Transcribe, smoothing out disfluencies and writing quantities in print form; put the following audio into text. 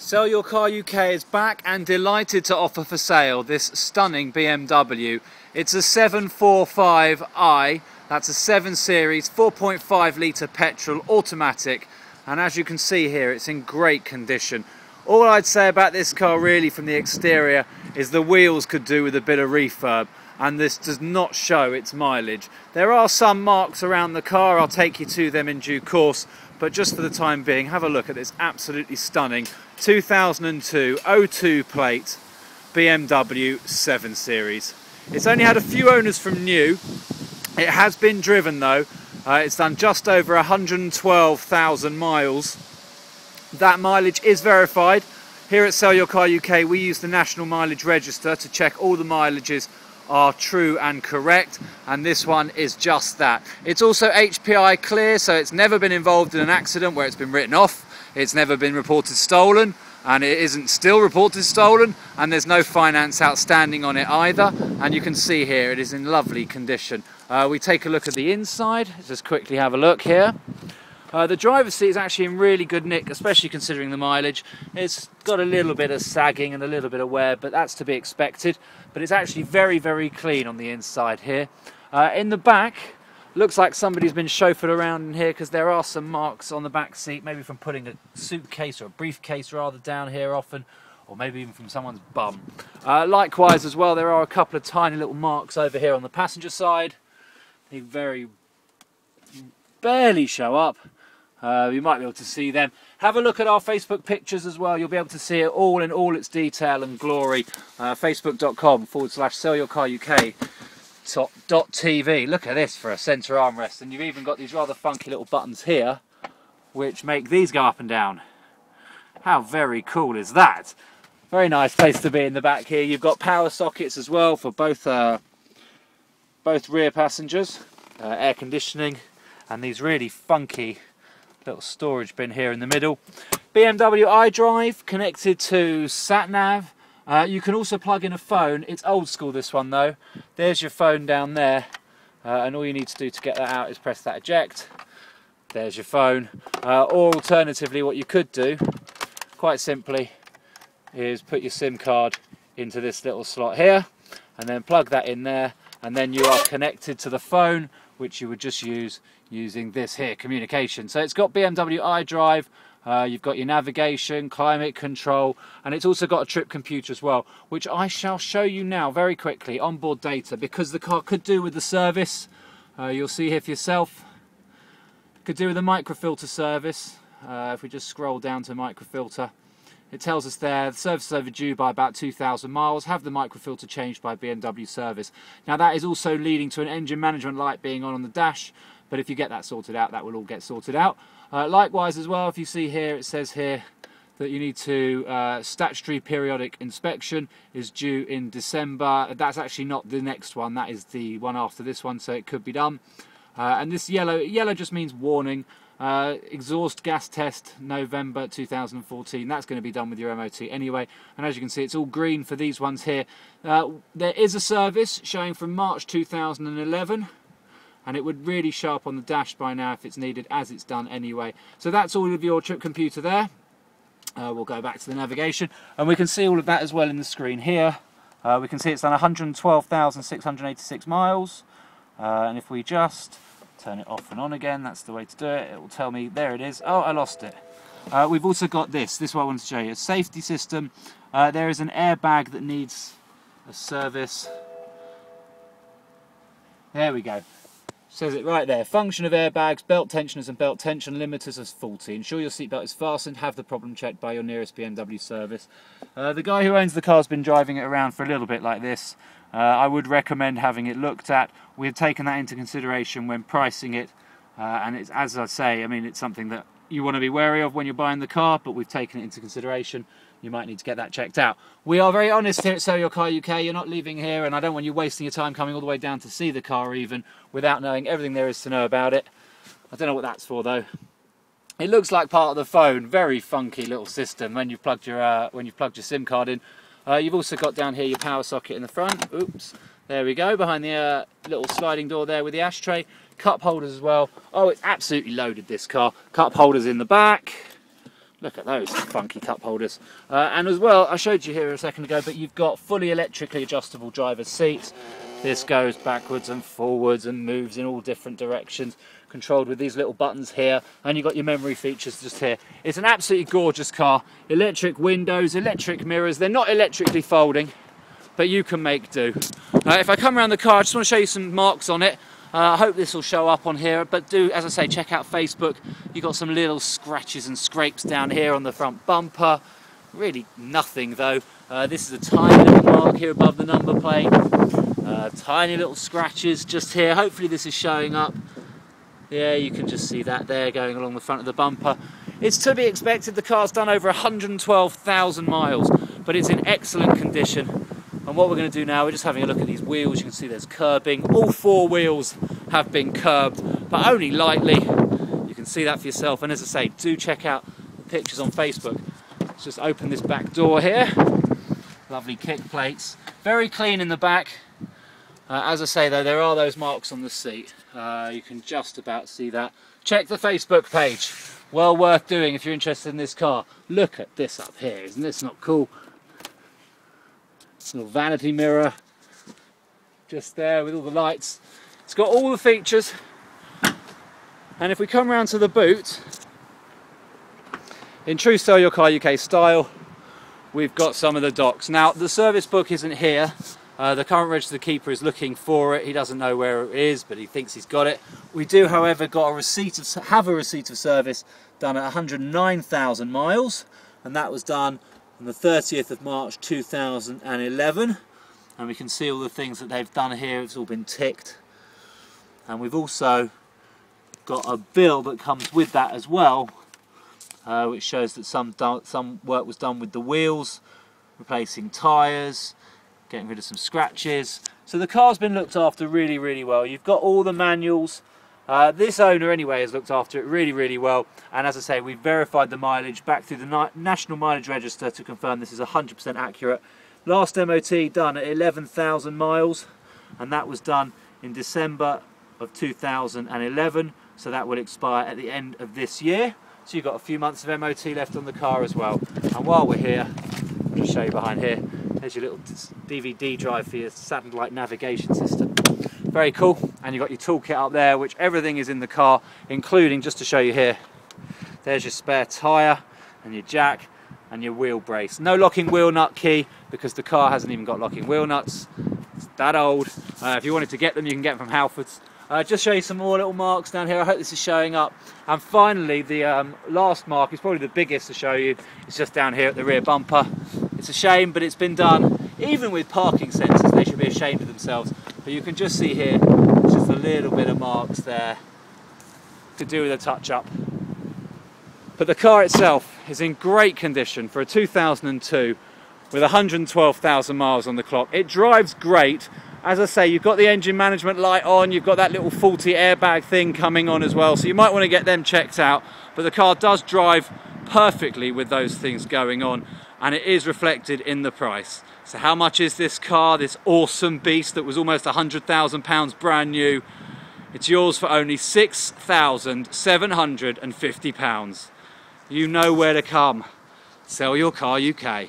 Sell Your Car UK is back and delighted to offer for sale this stunning BMW. It's a 745i, that's a 7 Series, 4.5 litre petrol automatic, and as you can see here it's in great condition. All I'd say about this car really from the exterior is the wheels could do with a bit of refurb, and this does not show its mileage. There are some marks around the car, I'll take you to them in due course, but just for the time being, have a look at this absolutely stunning 2002 02 plate BMW 7 Series. It's only had a few owners from new. It has been driven though. It's done just over 112,000 miles. That mileage is verified. Here at Sell Your Car UK, we use the National Mileage Register to check all the mileages are true and correct, and this one is just that. It's also HPI clear, so it's never been involved in an accident where it's been written off. It's never been reported stolen, and it isn't still reported stolen, and there's no finance outstanding on it either. And you can see here it is in lovely condition. We take a look at the inside. Let's just quickly have a look here. The driver's seat is actually in really good nick, especially considering the mileage. It's got a little bit of sagging and a little bit of wear, but that's to be expected. But it's actually very, very clean on the inside here. In the back, looks like somebody's been chauffeured around in here because there are some marks on the back seat, maybe from putting a suitcase or a briefcase rather down here often, or maybe even from someone's bum. Likewise as well, there are a couple of tiny little marks over here on the passenger side. They barely show up. You might be able to see them. Have a look at our Facebook pictures as well. You'll be able to see it all in all its detail and glory. Facebook.com/SellYourCarUK.TV. Look at this for a centre armrest, and you've even got these rather funky little buttons here which make these go up and down. How very cool is that? Very nice place to be in the back here. You've got power sockets as well for both rear passengers, air conditioning, and these really funky little storage bin here in the middle. BMW iDrive connected to sat-nav. You can also plug in a phone. It's old school, this one though. There's your phone down there, and all you need to do to get that out is press that eject. There's your phone. Or alternatively, what you could do, quite simply, is put your SIM card into this little slot here, and then plug that in there, and then you are connected to the phone, which you would just use using this here, communication. So it's got BMW iDrive, you've got your navigation, climate control, and it's also got a trip computer as well, which I shall show you now very quickly. Onboard data, because the car could do with the service. You'll see here for yourself. Could do with a microfilter service. If we just scroll down to microfilter, it tells us there the service is overdue by about 2,000 miles. Have the microfilter changed by BMW service. Now that is also leading to an engine management light being on the dash, but if you get that sorted out, that will all get sorted out. Likewise as well, if you see here, it says here that you need to statutory periodic inspection is due in December. That's actually not the next one, that is the one after this one, so it could be done. And this yellow just means warning. Exhaust gas test November 2014. That's going to be done with your MOT anyway, and as you can see it's all green for these ones here. There is a service showing from March 2011, and it would really show up on the dash by now if it's needed, as it's done anyway. So that's all of your trip computer there. We'll go back to the navigation, and we can see all of that as well in the screen here. We can see it's done 112,686 miles, and if we just turn it off and on again, that's the way to do it. It will tell me, there it is. Oh, I lost it. We've also got this is what I wanted to show you, a safety system. There is an airbag that needs a service. There we go. Says it right there. Function of airbags, belt tensioners and belt tension limiters is faulty. Ensure your seatbelt is fastened. Have the problem checked by your nearest BMW service. The guy who owns the car has been driving it around for a little bit like this. I would recommend having it looked at. We've taken that into consideration when pricing it, and it's, as I say, I mean, it's something that you want to be wary of when you're buying the car, but we've taken it into consideration. You might need to get that checked out. We are very honest here at Sell Your Car UK. You're not leaving here, and I don't want you wasting your time coming all the way down to see the car even without knowing everything there is to know about it. I don't know what that's for though. It looks like part of the phone. Very funky little system when you've plugged your SIM card in. You've also got down here your power socket in the front. Oops, there we go, behind the little sliding door there with the ashtray. Cup holders as well. Oh, it's absolutely loaded, this car. Cup holders in the back. Look at those funky cup holders. And as well, I showed you here a second ago, but you've got fully electrically adjustable driver's seats. This goes backwards and forwards and moves in all different directions, controlled with these little buttons here, and you've got your memory features just here. It's an absolutely gorgeous car. Electric windows, electric mirrors. They're not electrically folding, but you can make do. If I come around the car, I just want to show you some marks on it. I hope this will show up on here, but do, as I say, check out Facebook. You've got some little scratches and scrapes down here on the front bumper. Really nothing though. This is a tiny little mark here above the number plate. Tiny little scratches just here. Hopefully this is showing up. Yeah, you can just see that there going along the front of the bumper. It's to be expected. The car's done over 112,000 miles, but it's in excellent condition. And what we're going to do now, we're just having a look at these wheels. You can see there's curbing. All four wheels have been curbed, but only lightly. You can see that for yourself. And as I say, do check out the pictures on Facebook. Let's just open this back door here. Lovely kick plates. Very clean in the back. As I say though, there are those marks on the seat. You can just about see that. Check the Facebook page. Well worth doing if you're interested in this car. Look at this up here. Isn't this not cool? Little vanity mirror just there with all the lights. It's got all the features. And if we come around to the boot, in true Sell Your Car UK style, we've got some of the docs. Now the service book isn't here. The current registered keeper is looking for it. He doesn't know where it is, but he thinks he's got it. We do, however, have a receipt of service done at 109,000 miles, and that was done on the 30th of March 2011. And we can see all the things that they've done here. It's all been ticked. And we've also got a bill that comes with that as well, which shows that some work was done with the wheels, replacing tyres, getting rid of some scratches. So the car's been looked after really, really well. You've got all the manuals. This owner anyway has looked after it really, really well. And as I say, we've verified the mileage back through the National Mileage Register to confirm this is 100% accurate. Last MOT done at 11,000 miles, and that was done in December of 2011. So that will expire at the end of this year. So you've got a few months of MOT left on the car as well. And while we're here, I'll just show you behind here. There's your little DVD drive for your satellite navigation system. Very cool. And you've got your toolkit up there, which everything is in the car, including, just to show you here, there's your spare tyre and your jack and your wheel brace. No locking wheel nut key because the car hasn't even got locking wheel nuts. It's that old. If you wanted to get them, you can get them from Halfords. Just show you some more little marks down here. I hope this is showing up. And finally, the last mark is probably the biggest to show you. It's just down here at the rear bumper. It's a shame, but it's been done. Even with parking sensors, they should be ashamed of themselves. But you can just see here, it's just a little bit of marks there to do with a touch-up. But the car itself is in great condition for a 2002 with 112,000 miles on the clock. It drives great. As I say, you've got the engine management light on, you've got that little faulty airbag thing coming on as well, so you might want to get them checked out. But the car does drive perfectly with those things going on, and it is reflected in the price. So how much is this car, this awesome beast that was almost £100,000 brand new? It's yours for only £6,750. You know where to come. Sell Your Car UK.